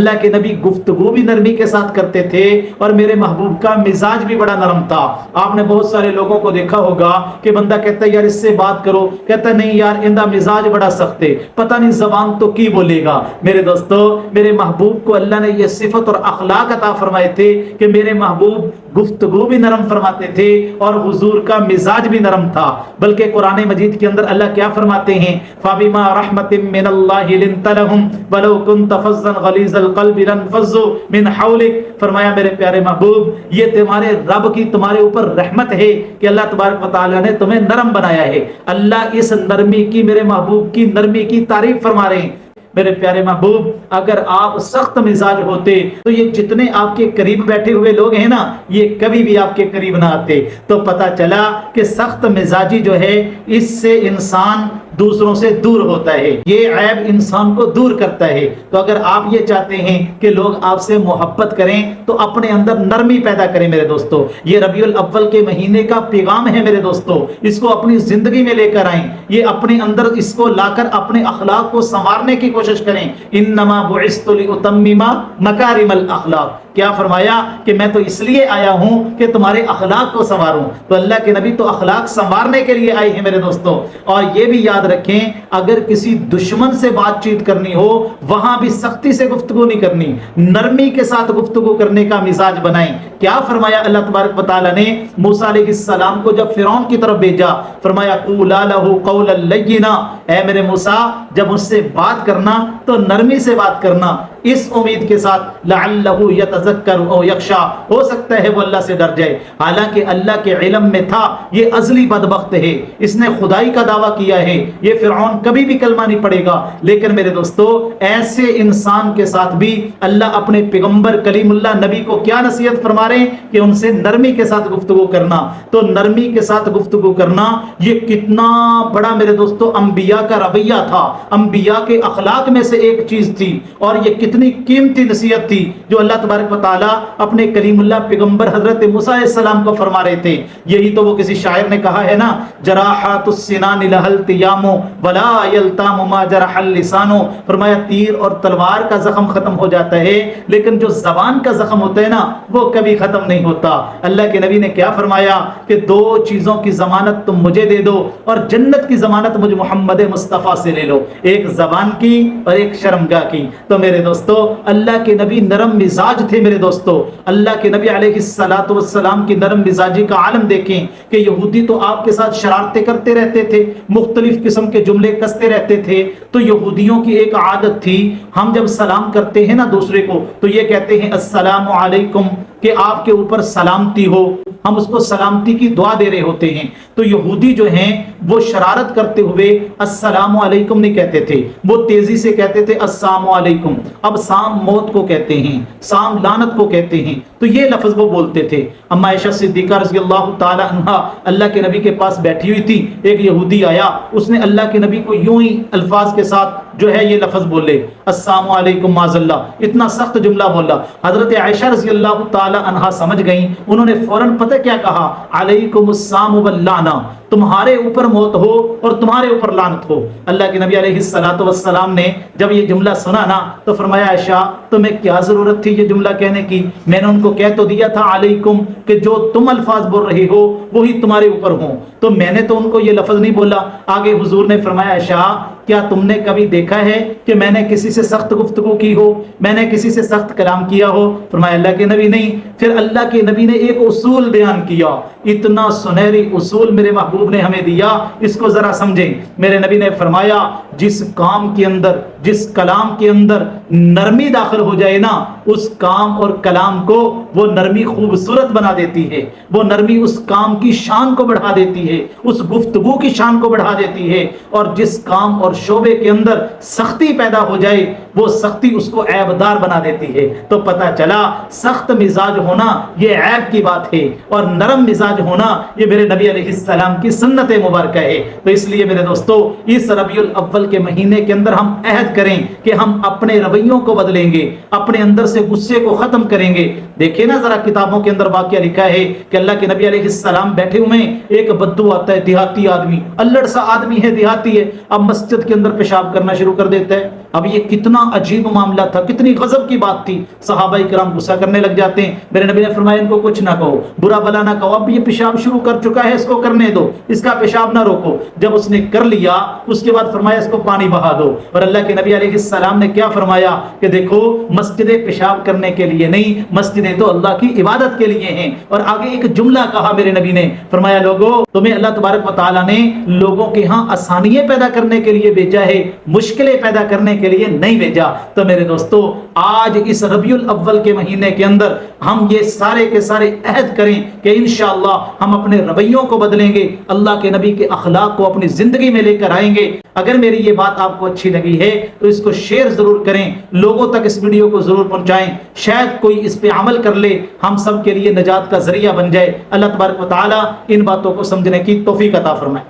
اللہ کے نبی گفتگو بھی نرمی کے ساتھ کرتے تھے اور میرے محبوب کا مزاج بھی بڑا نرم تھا۔ آپ نے بہت سارے لوگوں کو دیکھا ہوگا کہ بندہ کہتا ہے یار اس سے بات کرو، کہتا ہے نہیں یار اندہ مزاج بڑا سخت ہے، پتہ نہیں زبان تو کی بولے گا۔ میرے دوستو، میرے محبوب کو اللہ نے یہ صفت اور اخلاق عطا فرمائے تھے کہ میرے محبوب گفتگو بھی نرم فرماتے تھے اور حضور کا مزاج بھی نرم تھا۔ بلکہ قرآن مجید کے اندر اللہ کیا فرماتے ہیں؟ فَبِمَا رَحْمَةٍ مِّنَ اللَّهِ لِنْتَ لَهُمْ وَلَوْ كُنْتَ فَظًّا غَلِيظَ الْقَلْبِ لَانفَضُّوا مِنْ حَوْلِكَ۔ فرمایا میرے پیارے محبوب، یہ تمہارے رب کی تمہارے اوپر رحمت ہے کہ اللہ تبارک و تعالیٰ نے تمہیں نرم بنایا ہے۔ اللہ اس نرمی کی، میرے محبوب کی نرمی کی تعریف فرما رہے ہیں۔ میرے پیارے محبوب، اگر آپ سخت مزاج ہوتے تو یہ جتنے آپ کے قریب بیٹھے ہوئے لوگ ہیں نا، یہ کبھی بھی آپ کے قریب نہ آتے۔ تو پتہ چلا کہ سخت مزاجی جو ہے اس سے انسان دوسروں سے دور ہوتا ہے، یہ عیب انسان کو دور کرتا ہے۔ تو اگر آپ یہ چاہتے ہیں کہ لوگ آپ سے محبت کریں تو اپنے اندر نرمی پیدا کریں میرے دوستو۔ یہ ربیع الاول کے مہینے کا پیغام ہے میرے دوستو، اس کو اپنی زندگی میں لے کر آئیں، یہ اپنے اندر اس کو لا کر اپنے اخلاق کو سنوارنے کی کوشش کریں۔ انما بعثت لاتمم مکارم الاخلاق، کیا فرمایا کہ میں تو اس لیے آیا ہوں کہ تمہارے اخلاق کو سنواروں۔ تو اللہ کے نبی تو اخلاق سنوارنے کے لیے آئے ہیں میرے دوستو۔ اور یہ بھی یاد رکھیں، اگر کسی دشمن سے بات چیت کرنی ہو وہاں بھی سختی سے گفتگو نہیں کرنی، نرمی کے ساتھ گفتگو کرنے کا مزاج بنائیں۔ کیا فرمایا اللہ تبارک و تعالیٰ نے موسیٰ علیہ السلام کو جب فرعون کی طرف بھیجا؟ فرمایا قولا لہ قولا لینا، اے میرے موسیٰ جب اس سے بات کرنا تو نرمی سے بات کرنا، اس امید کے ساتھ لعلہ یتذکر او یخشی، ہو سکتا ہے وہ اللہ سے ڈر جائے۔ حالانکہ اللہ کے علم میں تھا یہ ازلی بدبخت ہے، اس نے خدائی کا دعویٰ کیا ہے، یہ فرعون کبھی بھی کلمہ نہیں پڑے گا۔ لیکن میرے دوستو، ایسے انسان کے ساتھ بھی اللہ اپنے پیغمبر کلیم اللہ نبی کو کیا نصیحت فرما رہے ہیں کہ ان سے نرمی کے ساتھ گفتگو کرنا۔ تو نرمی کے ساتھ گفتگو کرنا یہ کتنا بڑا میرے دوستو انبیاء کا رویہ تھا، انبیاء کے اخلاق میں سے ایک چیز تھی، اور یہ کتنی قیمتی نصیحت تھی جو اللہ تبارک و تعالیٰ اپنے کلیم اللہ پیغمبر حضرت موسیٰ علیہ السلام کو فرما رہے تھے۔ یہی تو وہ کسی شاعر نے کہا ہے نا، جراحات السنان لہا التیام ولا یلتام ما جرح اللسان۔ فرمایا تیر اور تلوار کا زخم ختم ہو جاتا ہے لیکن جو زبان کا زخم ہوتا ہے نا وہ کبھی ختم نہیں ہوتا۔ اللہ کے نبی نے کیا فرمایا کہ دو چیزوں کی ضمانت تم مجھے دے دو اور جنت کی ضمانت مجھ محمد مصطفیٰ سے لے لو، ایک زبان کی اور ایک شرمگاہ کی۔ تو میرے دوستو، اللہ کے نبی نرم مزاج تھے میرے دوستو۔ اللہ کے نبی علیہ الصلاۃ والسلام کی نرم مزاجی کا عالم دیکھیں کہ یہودی تو آپ کے ساتھ شرارتیں کرتے رہتے تھے، مختلف قسم کے جملے کستے رہتے تھے۔ تو یہودیوں کی ایک عادت تھی، ہم جب سلام کرتے ہیں نا دوسرے کو تو یہ کہتے ہیں السلام علیکم، کہ آپ کے اوپر سلامتی ہو، ہم اس کو سلامتی کی دعا دے رہے ہوتے ہیں۔ تو یہودی جو ہیں وہ شرارت کرتے ہوئے السلام علیکم نہیں کہتے تھے، وہ تیزی سے کہتے تھے السلام علیکم۔ اب سام موت کو کہتے ہیں، سام لعنت کو کہتے ہیں، تو یہ لفظ وہ بولتے تھے۔ اما عائشہ صدیقہ رضی اللہ تعالی عنہا اللہ کے نبی کے پاس بیٹھی ہوئی تھی، ایک یہودی آیا، اس نے اللہ کے نبی کو یوں ہی الفاظ کے ساتھ جو ہے یہ لفظ بولے السلام علیکم معاذ اللہ، اتنا سخت جملہ بولا۔ حضرت عائشہ رضی اللہ تعالی عنہا سمجھ گئیں، انہوں نے فوراً پتہ کیا کہا؟ علیکم السلام واللعنہ، تمہارے اوپر موت ہو اور تمہارے اوپر لعنت ہو۔ اللہ کے نبی علیہ الصلوۃ والسلام نے جب یہ جملہ سنا نا تو فرمایا عائشہ تمہیں کیا ضرورت تھی یہ جملہ کہنے کی؟ میں نے ان کو کہہ تو دیا تھا علیکم، کہ جو تم الفاظ بول رہے ہو وہی تمہارے اوپر ہوں، تو میں نے تو ان کو یہ لفظ نہیں بولا۔ آگے حضور نے فرمایا عائشہ کیا تم نے کبھی دیکھا ہے کہ میں نے کسی سے سخت گفتگو کی ہو، میں نے کسی سے سخت کلام کیا ہو؟ فرمایا اللہ کے نبی نہیں۔ پھر اللہ کے نبی نے ایک اصول بیان کیا، اتنا سنہری اصول میرے محبوب نے ہمیں دیا، اس کو ذرا سمجھیں۔ میرے نبی نے فرمایا جس کام کے اندر، جس کلام کے اندر نرمی داخل ہو جائے نا، اس کام اور کلام کو وہ نرمی خوبصورت بنا دیتی ہے، وہ نرمی اس کام کی شان کو بڑھا دیتی ہے، اس گفتگو کی شان کو بڑھا دیتی ہے۔ اور جس کام اور شعبے کے اندر سختی پیدا ہو جائے وہ سختی اس کو عیبدار بنا دیتی ہے۔ تو پتہ چلا سخت مزاج ہونا یہ عیب کی بات ہے، اور نرم مزاج ہونا یہ میرے نبی علیہ السلام کی سنت مبارکہ ہے۔ تو اس لیے میرے دوستو، اس ربیع الاول کے مہینے کے اندر ہم عہد کریں کہ ہم اپنے رویوں کو بدلیں گے، اپنے اندر سے غصے کو ختم کریں گے۔ دیکھیں نا ذرا کتابوں کے اندر واقعہ لکھا ہے کہ اللہ کے نبی علیہ السلام بیٹھے ہوئے ہیں، ایک بدو آتا ہے، دیہاتی آدمی، الڑ سا آدمی ہے، دیہاتی ہے، اب مسجد کے اندر پیشاب کرنا شروع کر دیتا ہے۔ اب یہ کتنا عجیب معاملہ تھا، کتنی غضب کی بات تھی، صحابہ کرام غصہ کرنے لگ جاتے ہیں۔ میرے نبی نے فرمایا ان کو کچھ نہ کہو، برا بلا نہ کہو، اب یہ پیشاب شروع کر چکا ہے، اس کو کرنے دو، اس کا پیشاب نہ روکو۔ جب اس نے کر لیا اس کے بعد فرمایا اس کو پانی بہا دو، اور اللہ کے نبی علیہ السلام نے کیا فرمایا کہ دیکھو مسجدیں پیشاب کرنے کے لیے نہیں، مسجدیں تو اللہ کی عبادت کے لیے ہیں۔ اور آگے ایک جملہ کہا میرے نبی نے، فرمایا لوگو تمہیں اللہ تبارک و تعالیٰ نے لوگوں کے ہاں آسانیاں پیدا کرنے کے لیے بھیجا ہے، مشکلیں پیدا کرنے کے لیے نہیں بھیجا۔ تو میرے دوستو آج اس ربیع الاول کے مہینے کے اندر ہم یہ سارے کے سارے عہد کریں کہ انشاءاللہ ہم اپنے رویوں کو بدلیں گے، اللہ کے نبی کے اخلاق کو اپنی زندگی میں لے کر آئیں گے۔ اگر میری یہ بات آپ کو اچھی لگی ہے تو اس کو شیئر ضرور کریں، لوگوں تک اس ویڈیو کو ضرور پہنچائیں، شاید کوئی اس پہ عمل کر لے، ہم سب کے لیے نجات کا ذریعہ بن جائے۔ اللہ تبارک و تعالی ان باتوں کو سمجھنے کی توفیق عطا فرمائے۔